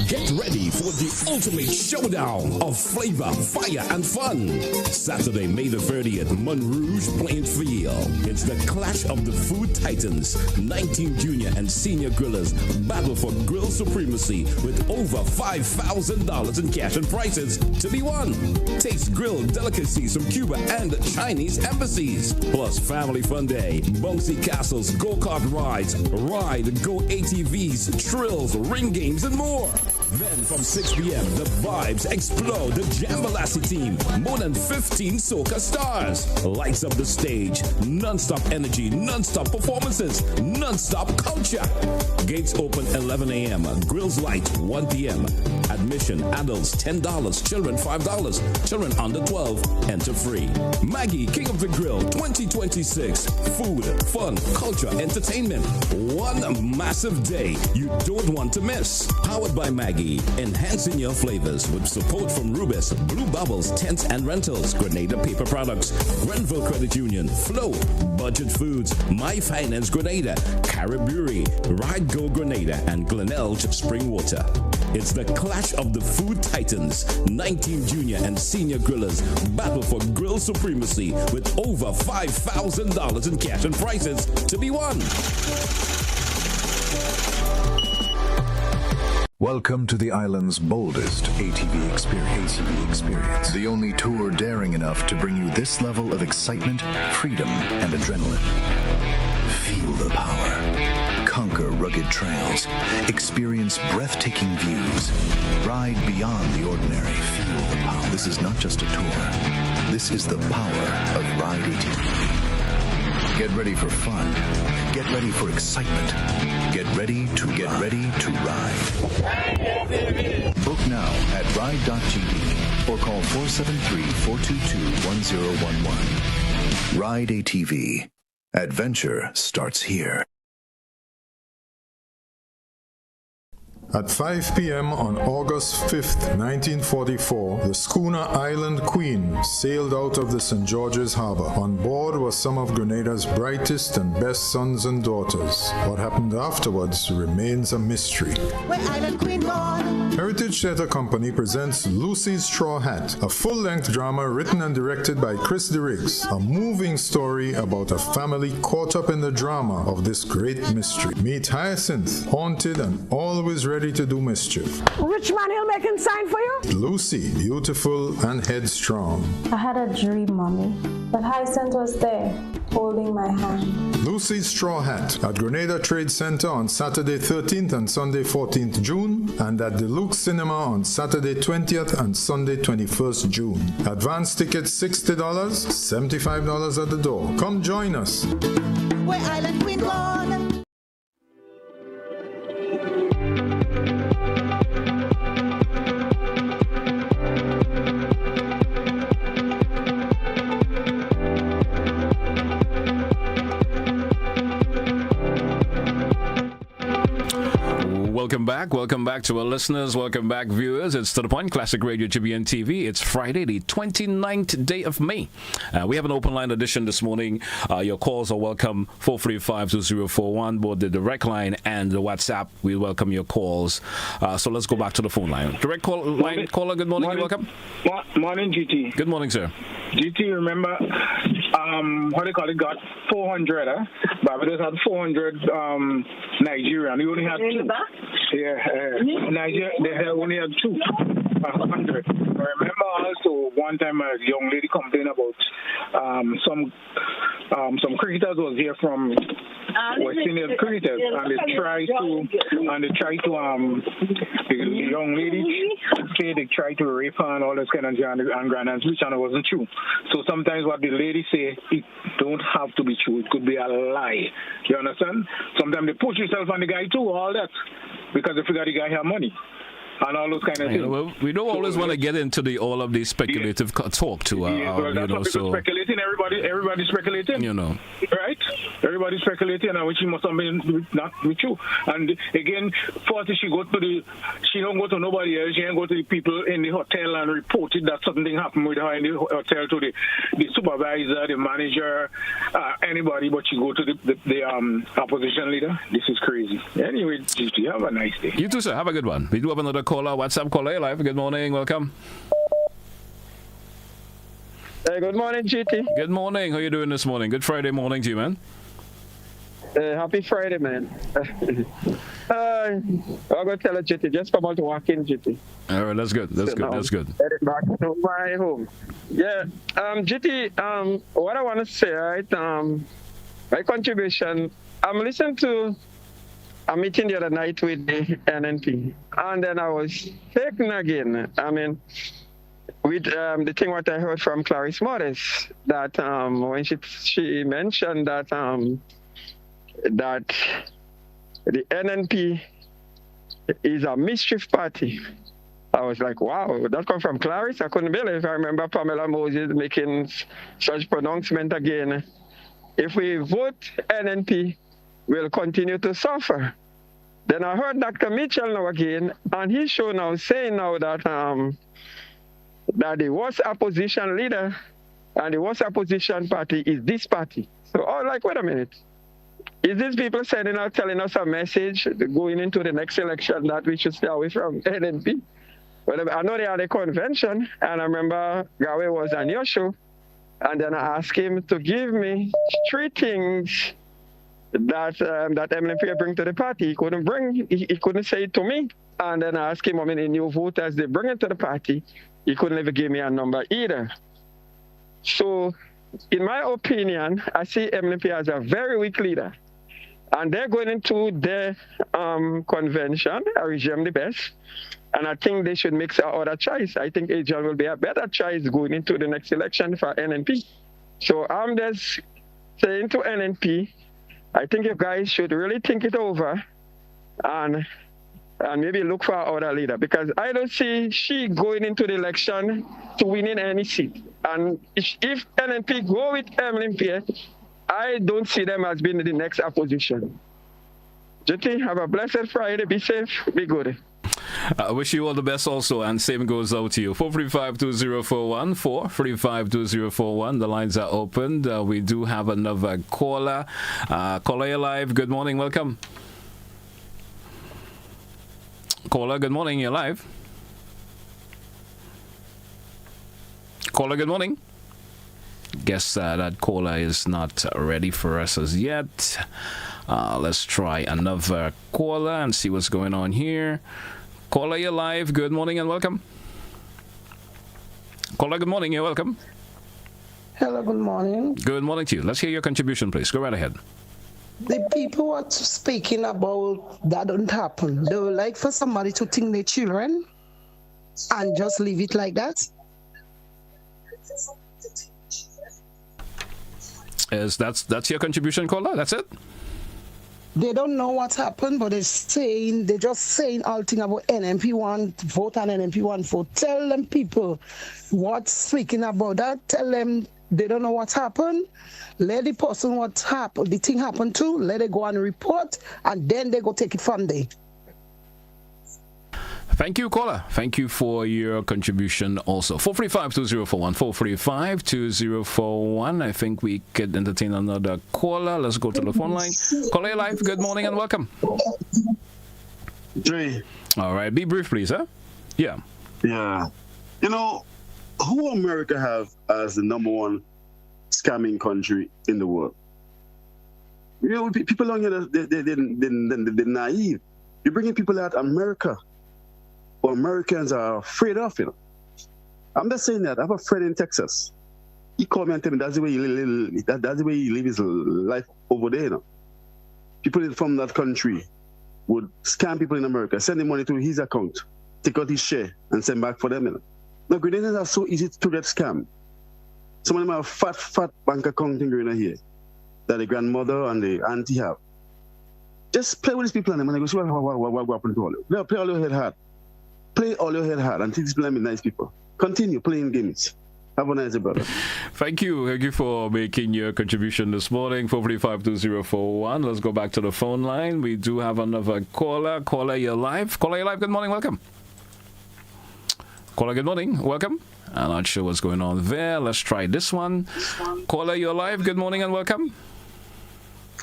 Get ready for the ultimate showdown of flavor, fire, and fun. Saturday, May the 30th, Monrouge Plainfield. It's the clash of the food titans. 19 junior and senior grillers battle for grill supremacy with over $5,000 in cash and prizes to be won. Taste grilled delicacies from Cuba and Chinese embassies. Plus family fun day, bouncy castles, go-kart rides, ride, go ATVs, trills, ring games, and more. Then from 6 p.m., the vibes explode. The Jambalassi team, more than 15 soca stars. Lights up the stage, non-stop energy, non-stop performances, non-stop culture. Gates open 11 a.m., grills light 1 p.m. Admission, adults $10, children $5. Children under 12, enter free. Maggie, King of the Grill 2026. Food, fun, culture, entertainment. One massive day you don't want to miss. Powered by Maggie, enhancing your flavors with support from Rubis, Blue Bubbles, Tents and Rentals, Grenada Paper Products, Grenville Credit Union, Flow, Budget Foods, My Finance Grenada, Caribbery, Ride Go Grenada, and Glenelg Spring Water. It's the clash of the food titans. 19 junior and senior grillers battle for grill supremacy with over $5,000 in cash and prizes to be won. Welcome to the island's boldest ATV experience. The only tour daring enough to bring you this level of excitement, freedom, and adrenaline. Feel the power. Conquer rugged trails. Experience breathtaking views. Ride beyond the ordinary. Feel the power. This is not just a tour. This is the power of Ride ATV. Get ready for fun. Get ready for excitement. Get ready to ride. Book now at ride.gd or call 473-422-1011. Ride ATV. Adventure starts here. At 5 p.m. on August 5th, 1944, the schooner Island Queen sailed out of the St. George's Harbor. On board were some of Grenada's brightest and best sons and daughters. What happened afterwards remains a mystery. Where Island Queen gone? Heritage Theatre Company presents Lucy's Straw Hat, a full-length drama written and directed by Chris DeRiggs, a moving story about a family caught up in the drama of this great mystery. Meet Hyacinth, haunted and always ready to do mischief. Rich man, he'll make him sign for you? Lucy, beautiful and headstrong. I had a dream, Mommy, that Hyacinth was there, holding my hand. Lucy's Straw Hat at Grenada Trade Center on Saturday 13th and Sunday 14th June, and at Deluxe Cinema on Saturday 20th and Sunday 21st June. Advance tickets $60, $75 at the door. Come join us. Where Island Queen gone? Welcome back to our listeners. Welcome back, viewers. It's To The Point, Classic Radio GBN TV. It's Friday, the 29th day of May. We have an open line edition this morning. Your calls are welcome. 435-2041, both the direct line and the WhatsApp. We welcome your calls. So let's go back to the phone line. Direct call line caller, good morning. You're welcome. Morning, GT. Good morning, sir. GT, remember, what do you call it, got 400, Barbados had 400 Nigerian. We only had two. Yeah, Nigeria, they only had 200. I remember also one time a young lady complained about some cricketers was here from West Indian cricketers, and they tried to the young lady say they tried to rape her and all this kind of and Grandans, which and it wasn't true. So sometimes what the lady say, it don't have to be true. It could be a lie. You understand? Sometimes they push yourself on the guy too, all that, because they figure the guy have money and all those kind of things. Well, we don't always want to get into all of these speculative talk to speculating. Everybody's speculating. Right? Everybody's speculating, and which must have been not be true. And again, first she don't go to nobody else. She don't go to the people in the hotel and report it that something happened with her in the hotel to the supervisor, the manager, anybody. But she go to the opposition leader. This is crazy. Anyway, you have a nice day. You too, sir. Have a good one. We do have another caller, WhatsApp caller. Hey, live. Good morning. Welcome. Good morning, GT. Good morning. How you doing this morning? Good Friday morning to you, man. Happy Friday, man. I'm going to tell you, GT, just come out to walk in, GT. All right, that's good. That's good. Headed back to my home. Yeah, GT, what I want to say, right, my contribution, I'm listening to a meeting the other night with the NNP, and then I was taken again. I mean, with the thing what I heard from Clarice Morris, that when she mentioned that that the NNP is a mischief party. I was like, wow, that come from Clarice? I couldn't believe. I remember Pamela Moses making such pronouncement again. If we vote NNP, we'll continue to suffer. Then I heard Dr. Mitchell now again, and he's showing now, saying now that that the worst opposition leader and the worst opposition party is this party. So I was like, wait a minute. Is these people sending out, telling us a message going into the next election that we should stay away from NNP? Well, I know they had a convention, and I remember Gawe was on your show, and then I asked him to give me 3 things that that MLNP bring to the party. He couldn't say it to me. And then I asked him how many new voters they bring into the party. He couldn't even give me a number either. So, in my opinion, I see MLNP as a very weak leader. And they're going into their convention, I wish them the best. And I think they should make another choice. I think Adrian will be a better choice going into the next election for NNP. So I'm just saying to NNP, I think you guys should really think it over and maybe look for another leader, because I don't see she going into the election to winning any seat. And if NNP go with MLNP, I don't see them as being the next opposition. JT, have a blessed Friday. Be safe. Be good. I wish you all the best also, and same goes out to you. 435-2041, 435-2041. The lines are opened. We do have another caller. Caller, you're live. Good morning. Welcome. Caller, good morning. You're live. Caller, good morning. Guess that caller is not ready for us as yet. Let's try another caller and see what's going on here. Caller, you're live. Good morning and welcome. Caller, good morning. You're welcome. Hello, good morning. Good morning to you. Let's hear your contribution, please. Go right ahead. The people are speaking about that don't happen. They would like for somebody to think their children and just leave it like that. That's your contribution, caller? That's it? They don't know what happened, but they're just saying all things about NNP one vote and NNP one vote. Tell them people what's speaking about that. Tell them they don't know what happened. Let the person the thing happened to, let it go and report, and then they go take it from there. Thank you, caller. Thank you for your contribution also. 435-2041, 435-2041. I think we could entertain another caller. Let's go to the phone line. Caller, you're live. Good morning and welcome. Dre. All right. Be brief, please, huh? Yeah. Yeah. You know, who America have as the number one scamming country in the world? You know, people on here, they're naive. You're bringing people out of America. Americans are afraid of, you know. I'm just saying that. I have a friend in Texas. He called me and told me that's the way he live his life over there, you know. People from that country would scam people in America, send the money to his account, take out his share, and send back for them, you know. Now, Grenadians are so easy to get scammed. Some of them have fat bank account in Grenada here that the grandmother and the auntie have. Just play with these people and them and go see what happened to all of them. No, play all your head hard. Play all your head hard and teach people be nice people. Continue playing games. Have a nice day, brother. Thank you. Thank you for making your contribution this morning. 435-2041. Let's go back to the phone line. We do have another caller. Caller, you're live. Caller, you're live. Good morning. Welcome. Caller, good morning. Welcome. I'm not sure what's going on there. Let's try this one. Caller, you're live. Good morning and welcome.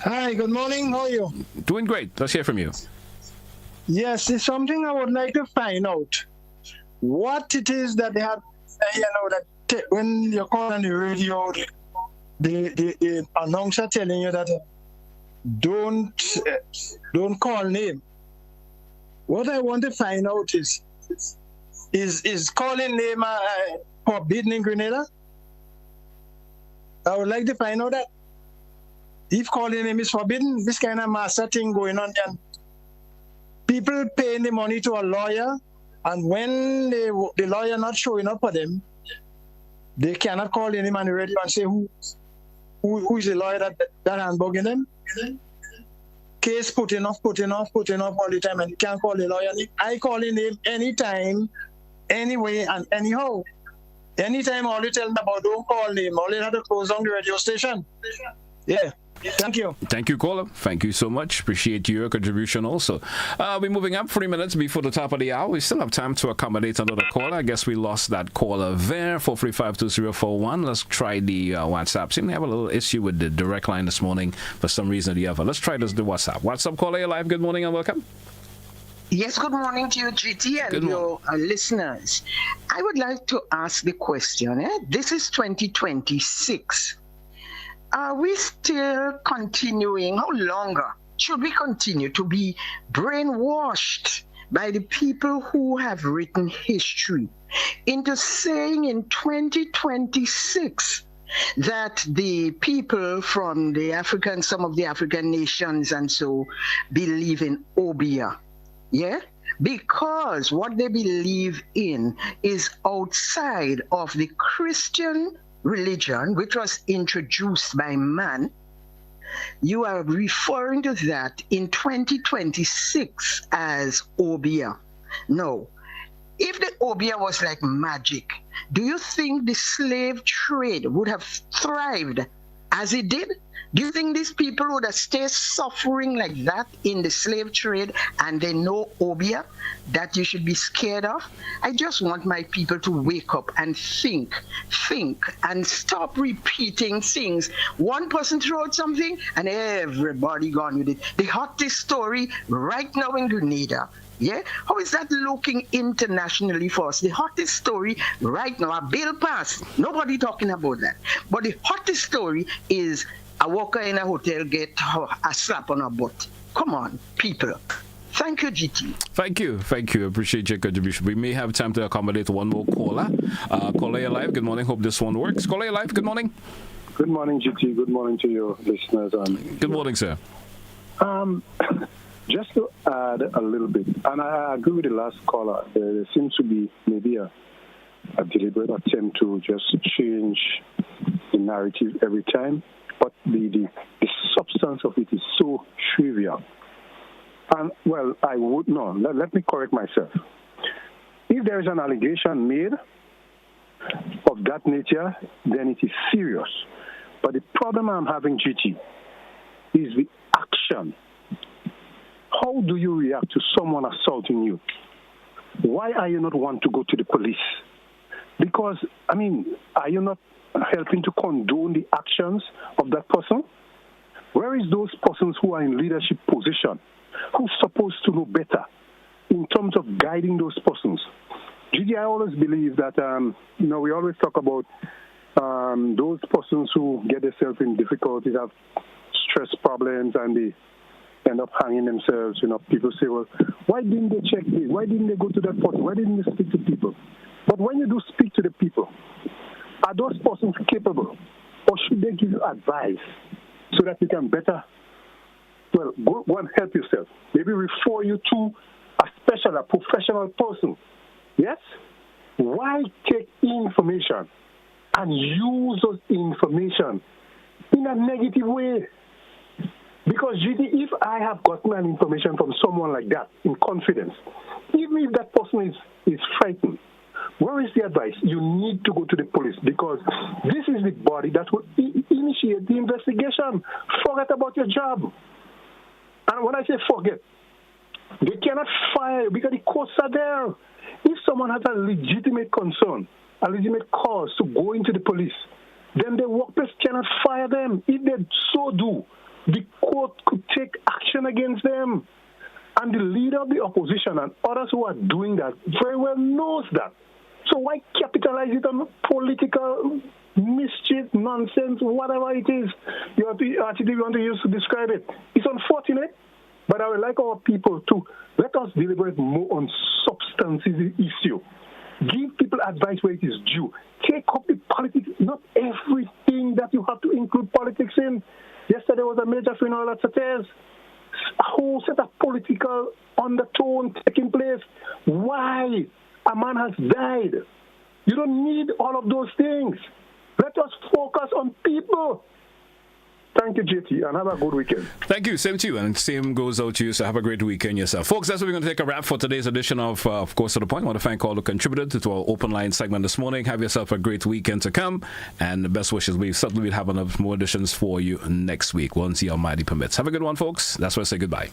Hi, good morning. How are you? Doing great. Let's hear from you. Yes, there's something I would like to find out. What it is that they have, that when you call on the radio, the announcer telling you that don't call name. What I want to find out is calling name forbidden in Grenada? I would like to find out that if calling name is forbidden, this kind of master thing going on, then people paying the money to a lawyer, and when the lawyer not showing up for them, they cannot call any man on the radio and say who is the lawyer that handbugging them. Case putting off all the time, and you can't call the lawyer. I call him anytime, anyway, and anyhow. Anytime all you tell me about, don't call him. All you have to close down the radio station. Yeah. Thank you. Thank you, caller. Thank you so much. Appreciate your contribution also. We're moving up 3 minutes before the top of the hour. We still have time to accommodate another caller. I guess we lost that caller there. 435-2041. Let's try the WhatsApp. Seem to have a little issue with the direct line this morning for some reason or the other. Let's try the WhatsApp. WhatsApp caller, you're live. Good morning and welcome. Yes, good morning to you, GT, and your listeners. I would like to ask the question. This is 2026. Are we still continuing? How longer should we continue to be brainwashed by the people who have written history into saying in 2026 that the people from some of the African nations and so believe in Obia? Yeah? Because what they believe in is outside of the Christian religion, which was introduced by man. You are referring to that in 2026 as Obia. No. If the Obia was like magic, do you think the slave trade would have thrived as it did? Do you think these people would have stayed suffering like that in the slave trade and they know Obia that you should be scared of? I just want my people to wake up and think, and stop repeating things. One person throw out something and everybody gone with it. The hottest story right now in Grenada. Yeah? How is that looking internationally for us? The hottest story right now, a bill passed. Nobody talking about that. But the hottest story is a worker in a hotel get a slap on her butt. Come on, people. Thank you, GT. Thank you. Appreciate your contribution. We may have time to accommodate one more caller. Caller, you're live. Good morning. Hope this one works. Caller, you're live. Good morning. Good morning, GT. Good morning to your listeners. Good morning, sir. Just to add a little bit, and I agree with the last caller, there seems to be maybe a deliberate attempt to just change the narrative every time, but the substance of it is so trivial. And, well, I would know. Let me correct myself. If there is an allegation made of that nature, then it is serious. But the problem I'm having, GT, is the action. How do you react to someone assaulting you? Why are you not want to go to the police? Because, I mean, are you not helping to condone the actions of that person? Where is those persons who are in leadership position, who's supposed to know better in terms of guiding those persons? Gigi, I always believe that, we always talk about those persons who get themselves in difficulties, have stress problems, and they end up hanging themselves. People say, well, why didn't they check this? Why didn't they go to that person? Why didn't they speak to people? But when you do speak to the people, are those persons capable? Or should they give you advice so that you can better, go and help yourself? Maybe refer you to a professional person. Yes? Why take information and use those information in a negative way? Because, GD, if I have gotten an information from someone like that in confidence, even if that person is frightened, where is the advice? You need to go to the police because this is the body that will initiate the investigation. Forget about your job. And when I say forget, they cannot fire you because the courts are there. If someone has a legitimate concern, a legitimate cause to go into the police, then the workplace cannot fire them. If they so do, the court could take action against them. And the leader of the opposition and others who are doing that very well knows that. So why capitalize it on political mischief, nonsense, whatever it is you want to use to describe it? It's unfortunate, but I would like our people to let us deliberate more on substances issue. Give people advice where it is due. Take up the politics, not everything that you have to include politics in. Yesterday was a major funeral at Sates. a whole set of political undertone taking place. Why? A man has died. You don't need all of those things. Let us focus on people. Thank you, JT, and have a good weekend. Thank you. Same to you, and same goes out to you. So have a great weekend yourself. Folks, that's what we're going to take a wrap for today's edition of course, to the point. I want to thank all who contributed to our open line segment this morning. Have yourself a great weekend to come, and the best wishes. We certainly will have enough more editions for you next week, once the Almighty permits. Have a good one, folks. That's where I say goodbye.